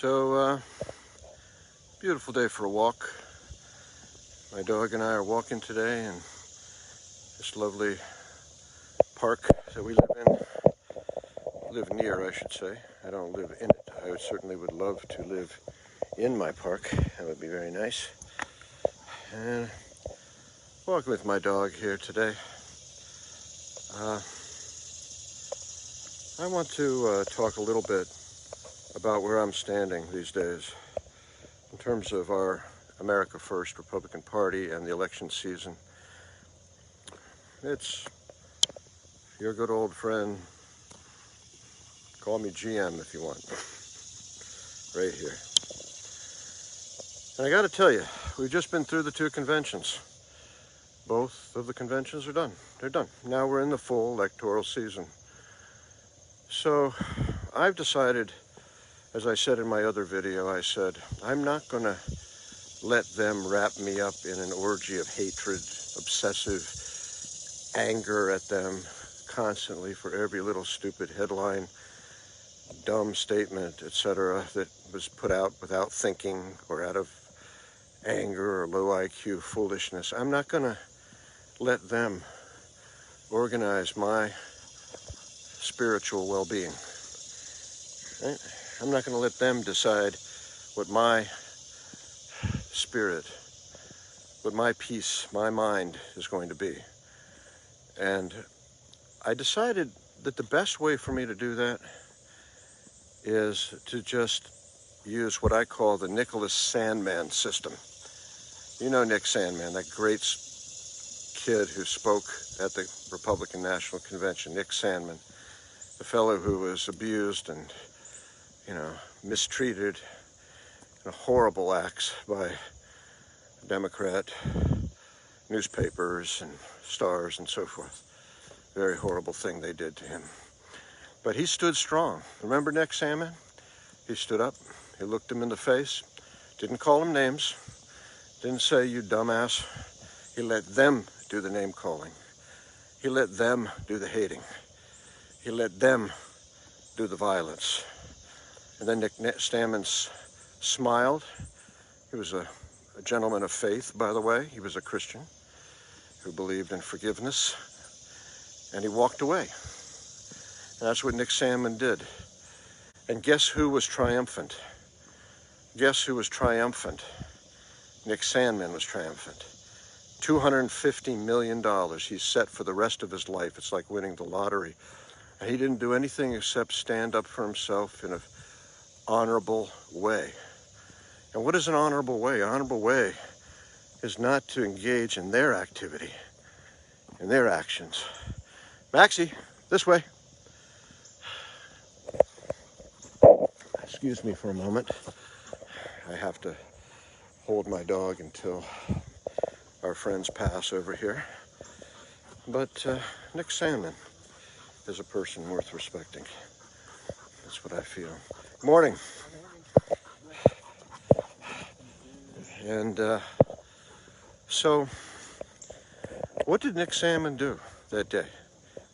Beautiful day for a walk. My dog and I are walking today in this lovely park that we live near, I should say. I don't live in it. I certainly would love to live in my park. That would be very nice. And walking with my dog here today. I want to talk a little bit about where I'm standing these days in terms of our America First Republican Party and the election season. It's your good old friend, call me GM if you want, right here. And I got to tell you, we've just been through the two conventions. Both of the conventions are done. They're done. Now we're in the full electoral season. So I've decided, as I said in my other video, I said, I'm not going to let them wrap me up in an orgy of hatred, obsessive anger at them constantly for every little stupid headline, dumb statement, etc. that was put out without thinking or out of anger or low IQ foolishness. I'm not going to let them organize my spiritual well-being. Right? I'm not going to let them decide what my spirit, what my peace, my mind is going to be. And I decided that the best way for me to do that is to just use what I call the Nicholas Sandmann system. You know Nick Sandmann, that great kid who spoke at the Republican National Convention, Nick Sandmann, the fellow who was abused and, mistreated in horrible acts by Democrat newspapers and stars and so forth. Very horrible thing they did to him. But he stood strong. Remember Nick Sandmann? He stood up, he looked him in the face, didn't call him names, didn't say, you dumbass. He let them do the name calling. He let them do the hating. He let them do the violence. And then Nick Sandmann smiled. He was a gentleman of faith, by the way. He was a Christian who believed in forgiveness. And he walked away. And that's what Nick Sandmann did. And guess who was triumphant? Guess who was triumphant? Nick Sandmann was triumphant. $250 million he's set for the rest of his life. It's like winning the lottery. And he didn't do anything except stand up for himself in an honorable way. And what is an honorable way? An honorable way is not to engage in their activity, in their actions. Maxie, this way. Excuse me for a moment. I have to hold my dog until our friends pass over here. But Nick Sandmann is a person worth respecting. That's what I feel. Morning. And so, what did Nick Sandmann do that day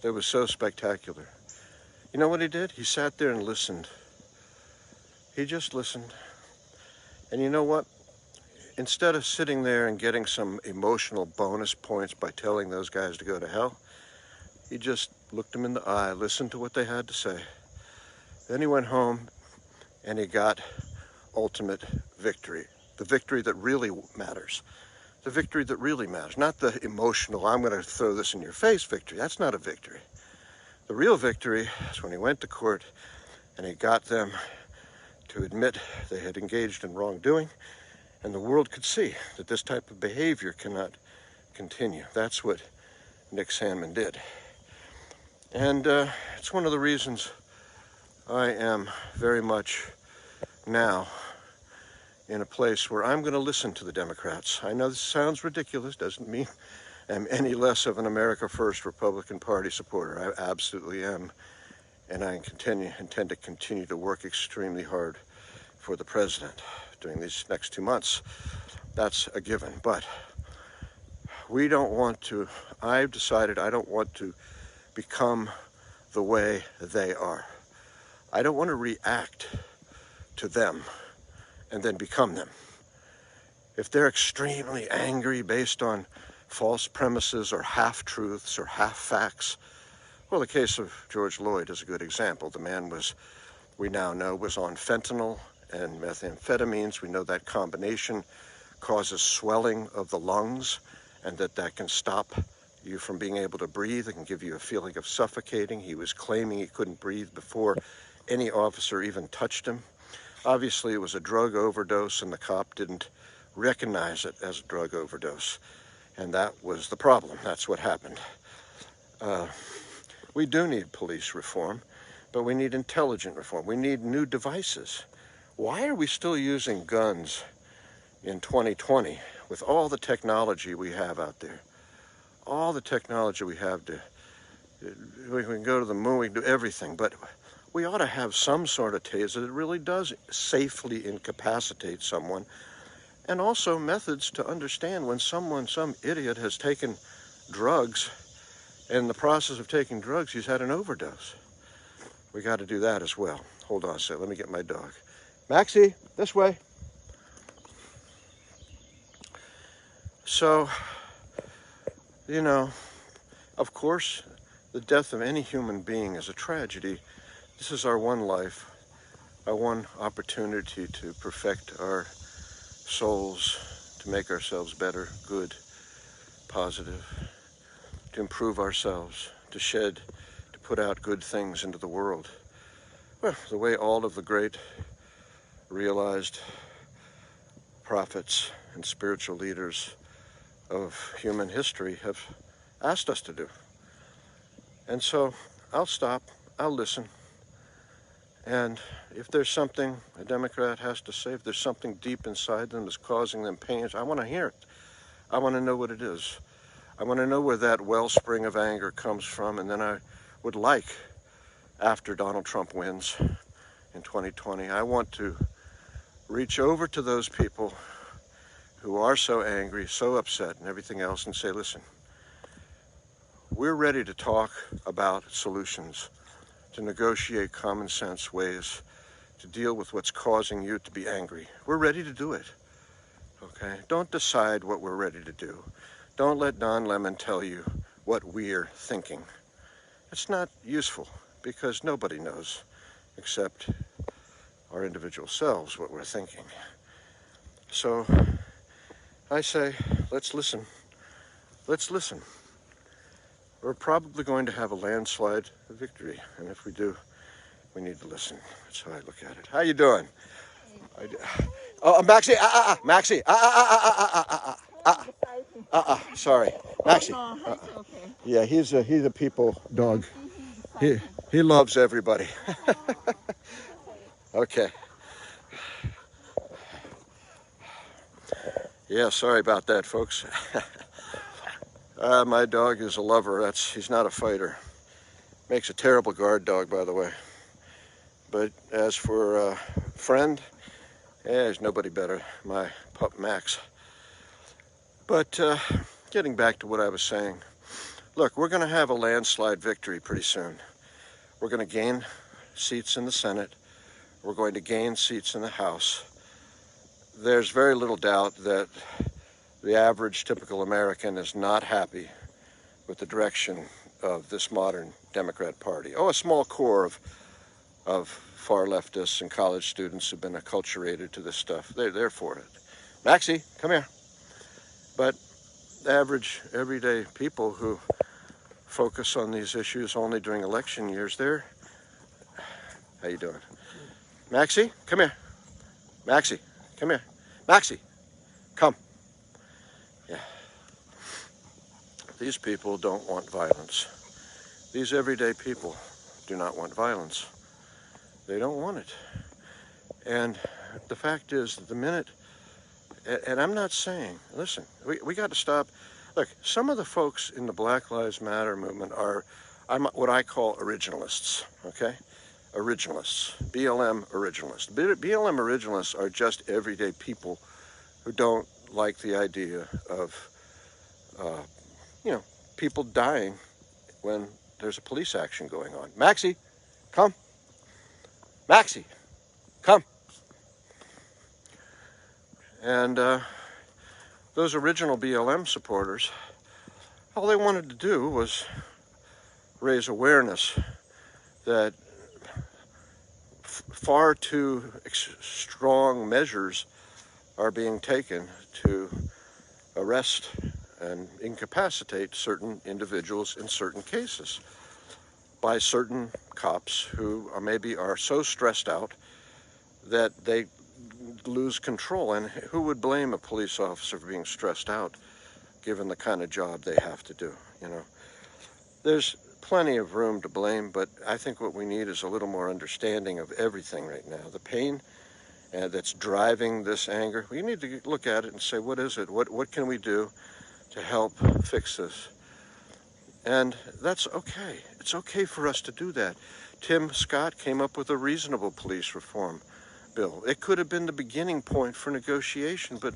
that was so spectacular? You know what he did? He sat there and listened. He just listened. And you know what? Instead of sitting there and getting some emotional bonus points by telling those guys to go to hell, he just looked them in the eye, listened to what they had to say. Then he went home and he got ultimate victory. The victory that really matters. The victory that really matters. Not the emotional, I'm going to throw this in your face victory. That's not a victory. The real victory is when he went to court and he got them to admit they had engaged in wrongdoing, and the world could see that this type of behavior cannot continue. That's what Nick Sandmann did. And it's one of the reasons I am very much now in a place where I'm going to listen to the Democrats. I know this sounds ridiculous, doesn't mean I'm any less of an America First Republican Party supporter. I absolutely am. And I intend to continue to work extremely hard for the president during these next 2 months. That's a given. But we don't want to, I've decided I don't want to become the way they are. I don't want to react to them and then become them. If they're extremely angry based on false premises or half-truths or half-facts, well, the case of George Floyd is a good example. The man was, we now know, was on fentanyl and methamphetamines. We know that combination causes swelling of the lungs, and that can stop you from being able to breathe. It can give you a feeling of suffocating. He was claiming he couldn't breathe before any officer even touched him. Obviously, it was a drug overdose, and the cop didn't recognize it as a drug overdose. And that was the problem. That's what happened. We do need police reform, but we need intelligent reform. We need new devices. Why are we still using guns in 2020 with all the technology we have out there? All the technology we have we can go to the moon, we can do everything, but we ought to have some sort of taser that really does safely incapacitate someone, and also methods to understand when some idiot has taken drugs, and in the process of taking drugs, he's had an overdose. We got to do that as well. Hold on a second, let me get my dog. Maxie, this way. So, you know, of course, the death of any human being is a tragedy. This is our one life, our one opportunity to perfect our souls, to make ourselves better, good, positive, to improve ourselves, to put out good things into the world. Well, the way all of the great realized prophets and spiritual leaders of human history have asked us to do. And so I'll stop, I'll listen, and if there's something a Democrat has to say, if there's something deep inside them that's causing them pain, I want to hear it. I want to know what it is. I want to know where that wellspring of anger comes from, and then I would like, after Donald Trump wins in 2020, I want to reach over to those people who are so angry, so upset, and everything else, and say, listen, we're ready to talk about solutions, to negotiate common sense ways to deal with what's causing you to be angry. We're ready to do it, okay? Don't decide what we're ready to do. Don't let Don Lemon tell you what we're thinking. It's not useful, because nobody knows except our individual selves what we're thinking. So I say, let's listen. Let's listen. We're probably going to have a landslide victory, and if we do, we need to listen. That's how I look at it. How you doing? Oh, Maxie, Maxie, sorry, Maxie. Yeah, he's a people dog. He loves everybody. Okay. Yeah, sorry about that, folks. My dog is a lover. He's not a fighter. Makes a terrible guard dog, by the way. But as for a friend, there's nobody better. My pup Max. But getting back to what I was saying, look, we're going to have a landslide victory pretty soon. We're going to gain seats in the Senate. We're going to gain seats in the House. There's very little doubt that the average typical American is not happy with the direction of this modern Democrat Party. Oh, a small core of far leftists and college students have been acculturated to this stuff. They're for it. Maxie, come here. But average, everyday people who focus on these issues only during election years, how you doing? Maxie, come here. Maxie, come here. Maxie, come. Yeah. These people don't want violence. These everyday people do not want violence. They don't want it. And the fact is that the minute, and I'm not saying, listen, we got to stop. Look, some of the folks in the Black Lives Matter movement I'm what I call originalists, okay? Originalists, BLM originalists. BLM originalists are just everyday people who don't like the idea of, people dying when there's a police action going on. Maxie, come. Maxie, come. And those original BLM supporters, all they wanted to do was raise awareness that far too strong measures are being taken to arrest and incapacitate certain individuals in certain cases by certain cops who maybe are so stressed out that they lose control. And who would blame a police officer for being stressed out given the kind of job they have to do, you know? There's plenty of room to blame, but I think what we need is a little more understanding of everything right now. The pain that's driving this anger, we need to look at it and say, what is it? What can we do to help fix this? And that's okay. It's okay for us to do that. Tim Scott came up with a reasonable police reform bill. It could have been the beginning point for negotiation, but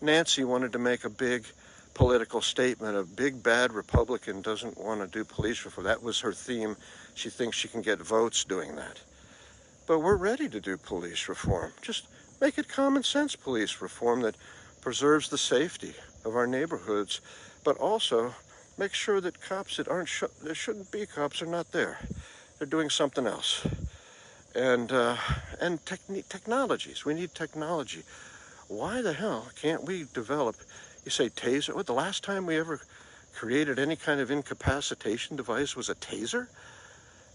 Nancy wanted to make a big political statement. A big bad Republican doesn't want to do police reform. That was her theme. She thinks she can get votes doing that. But we're ready to do police reform. Just make it common sense police reform that preserves the safety of our neighborhoods, but also make sure that cops that there shouldn't be cops are not there. They're doing something else. And technologies. We need technology. Why the hell can't we develop, you say taser? What, the last time we ever created any kind of incapacitation device was a taser?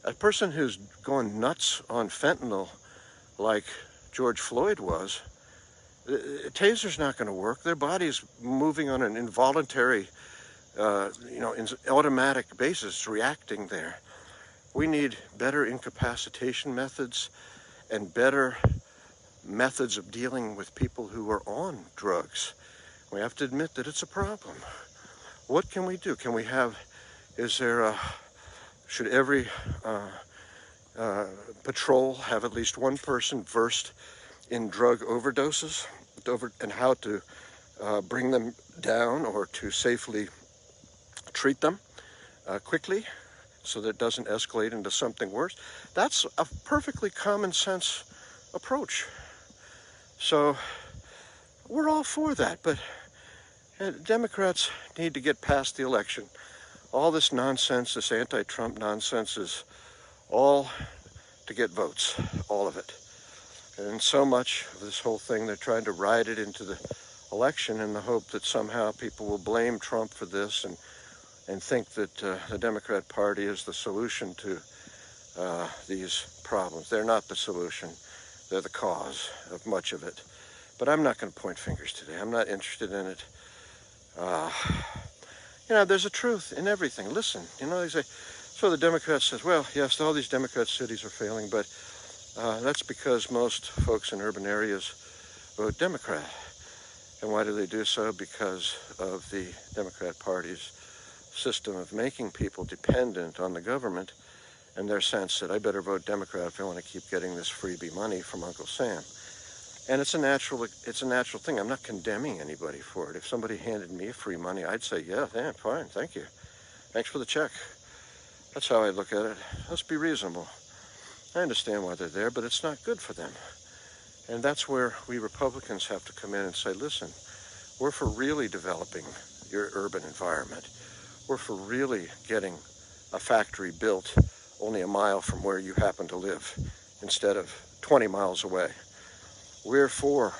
A person who's going nuts on fentanyl like George Floyd was, a taser's not going to work. Their body's moving on an involuntary, automatic basis, reacting there. We need better incapacitation methods and better methods of dealing with people who are on drugs. We have to admit that it's a problem. What can we do? Can we have, should every patrol have at least one person versed in drug overdoses and how to bring them down or to safely treat them quickly so that it doesn't escalate into something worse? That's a perfectly common sense approach. So we're all for that, but Democrats need to get past the election. All this nonsense, this anti-Trump nonsense, is all to get votes, all of it. And so much of this whole thing, they're trying to ride it into the election in the hope that somehow people will blame Trump for this and think that the Democrat Party is the solution to these problems. They're not the solution. They're the cause of much of it. But I'm not going to point fingers today. I'm not interested in it. There's a truth in everything. Listen, they say, so the Democrats says, well, yes, all these Democrat cities are failing, but that's because most folks in urban areas vote Democrat. And why do they do so? Because of the Democrat Party's system of making people dependent on the government and their sense that I better vote Democrat if I want to keep getting this freebie money from Uncle Sam. And it's a natural thing. I'm not condemning anybody for it. If somebody handed me free money, I'd say, yeah, fine, thank you. Thanks for the check. That's how I look at it. Let's be reasonable. I understand why they're there, but it's not good for them. And that's where we Republicans have to come in and say, listen, we're for really developing your urban environment. We're for really getting a factory built only a mile from where you happen to live instead of 20 miles away. We're for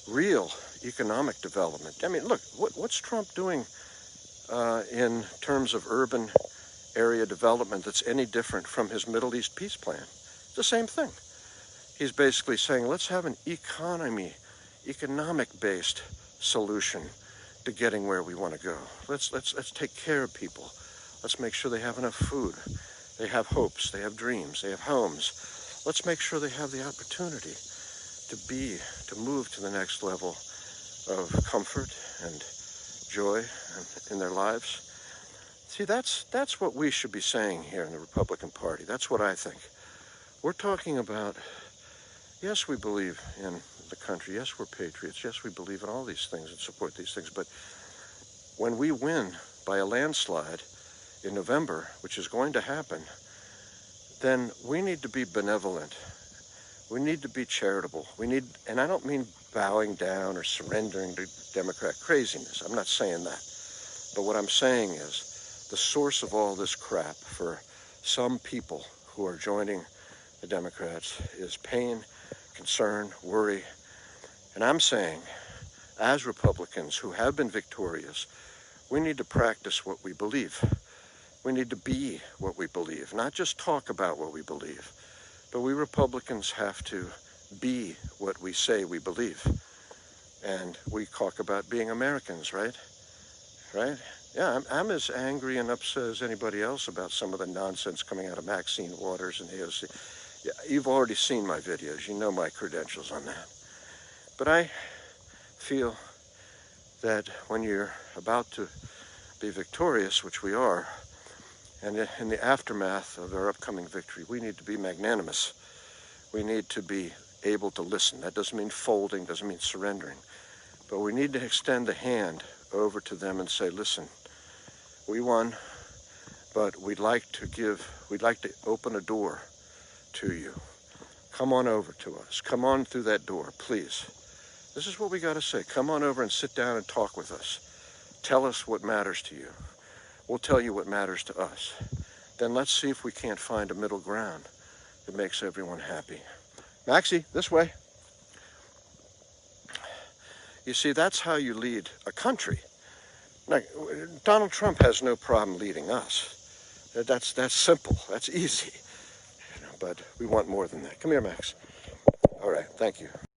real economic development. I mean, look, what's Trump doing in terms of urban area development that's any different from his Middle East peace plan? It's the same thing. He's basically saying, let's have an economic-based solution to getting where we want to go. Let's take care of people. Let's make sure they have enough food. They have hopes. They have dreams. They have homes. Let's make sure they have the opportunity to move to the next level of comfort and joy in their lives. See, that's what we should be saying here in the Republican Party. That's what I think. We're talking about, yes, we believe in the country. Yes, we're patriots. Yes, we believe in all these things and support these things. But when we win by a landslide in November, which is going to happen, then we need to be benevolent. We need to be charitable. And I don't mean bowing down or surrendering to Democrat craziness. I'm not saying that. But what I'm saying is the source of all this crap for some people who are joining the Democrats is pain, concern, worry. And I'm saying, as Republicans who have been victorious, we need to practice what we believe. We need to be what we believe, not just talk about what we believe. But we Republicans have to be what we say we believe. And we talk about being Americans, right? Right? Yeah, I'm as angry and upset as anybody else about some of the nonsense coming out of Maxine Waters and AOC. Yeah, you've already seen my videos. You know my credentials on that. But I feel that when you're about to be victorious, which we are, and in the aftermath of our upcoming victory, we need to be magnanimous. We need to be able to listen. That doesn't mean folding, doesn't mean surrendering. But we need to extend the hand over to them and say, listen, we won, but we'd like to open a door to you. Come on over to us. Come on through that door, please. This is what we got to say. Come on over and sit down and talk with us. Tell us what matters to you. We'll tell you what matters to us. Then let's see if we can't find a middle ground that makes everyone happy. Maxie, this way. You see, that's how you lead a country. Now, Donald Trump has no problem leading us. That's simple. That's easy. But we want more than that. Come here, Max. All right, thank you.